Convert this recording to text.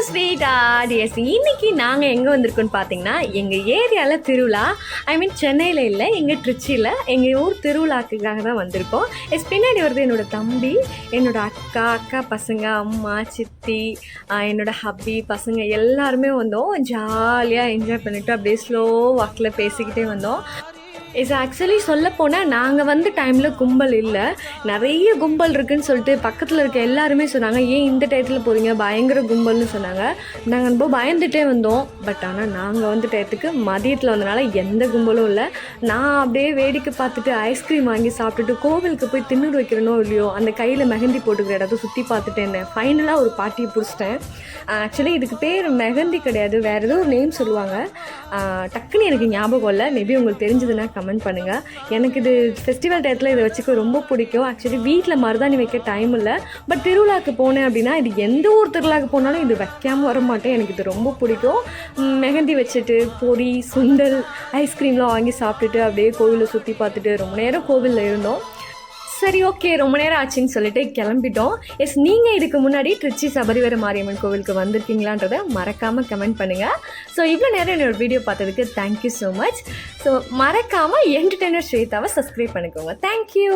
Sweet ஆடியஸ். இன்னைக்கு நாங்கள் எங்கே வந்திருக்கோன்னு பார்த்தீங்கன்னா, எங்கள் ஏரியாவில் திருவிழா. ஐ மீன் சென்னையில் இல்லை, எங்கள் திருச்சியில் எங்கள் ஊர் திருவிழாக்குக்காக தான் வந்திருக்கோம். பின்னாடி வருது என்னோடய தம்பி, என்னோடய அக்கா பசங்க, அம்மா, சித்தி, என்னோடய ஹப்பி பசங்க எல்லாருமே வந்தோம். ஜாலியாக என்ஜாய் பண்ணிவிட்டு அப்படியே ஸ்லோ வாக்கில் பேசிக்கிட்டே வந்தோம். ஆக்சுவலி சொல்லப்போனால் நாங்கள் வந்த டைமில் கும்பல் இல்லை, நிறைய கும்பல் இருக்குதுன்னு சொல்லிட்டு பக்கத்தில் இருக்க எல்லாருமே சொன்னாங்க, ஏன் இந்த டயத்தில் போகிறீங்க, பயங்கர கும்பல்னு சொன்னாங்க. நாங்கள் ரொம்ப பயந்துகிட்டே வந்தோம். பட் ஆனால் நாங்கள் வந்து டயத்துக்கு மதியத்தில் வந்தனால எந்த கும்பலும் இல்லை. நான் அப்படியே வேடிக்கை பார்த்துட்டு ஐஸ்கிரீம் வாங்கி சாப்பிட்டுட்டு கோவிலுக்கு போய் திண்ணூறு வைக்கிறனோ இல்லையோ அந்த கையில் மெஹந்தி போட்டுக்கிற இடத்த சுற்றி பார்த்துட்டு என்ன ஃபைனலாக ஒரு பார்ட்டியை பிடிச்சிட்டேன். ஆக்சுவலி இதுக்கு பேர் மெஹந்தி கிடையாது, வேறு ஏதோ ஒரு நேம் சொல்லுவாங்க. டக்குன்னு எனக்கு ஞாபகம் இல்லை, மேபி உங்களுக்கு தெரிஞ்சதுன்னா கமெண்ட் பண்ணுங்கள். எனக்கு இது ஃபெஸ்டிவல் டயத்தில் இதை வச்சுக்க ரொம்ப பிடிக்கும். ஆக்சுவலி வீட்டில் மருதாணி வைக்க டைம் இல்லை, பட் திருவிழாவுக்கு போனேன் அப்படின்னா இது எந்த ஊர் திருவிழாவுக்கு போனாலும் இது வைக்காமல் வர மாட்டேன். எனக்கு இது ரொம்ப பிடிக்கும். மெஹந்தி வச்சுட்டு பொரி, சுண்டல், ஐஸ்கிரீம்லாம் வாங்கி சாப்பிட்டுட்டு அப்படியே கோவிலில் சுற்றி பார்த்துட்டு ரொம்ப நேரம் கோவிலில் இருந்தோம். சரி, ஓகே, ரொம்ப நேரம் ஆச்சுன்னு சொல்லிட்டு கிளம்பிட்டோம். நீங்கள் இதுக்கு முன்னாடி திருச்சி சபரிவர மாரியம்மன் கோவிலுக்கு வந்திருக்கீங்களான்றதை மறக்காமல் கமெண்ட் பண்ணுங்கள். ஸோ இவ்வளோ நேரம் என்னோட வீடியோ பார்த்ததுக்கு தேங்க்யூ ஸோ மச். ஸோ மறக்காமல் என்டர்டெய்னர் ஸ்வேதாவை சப்ஸ்கிரைப் பண்ணிக்கோங்க. தேங்க்யூ.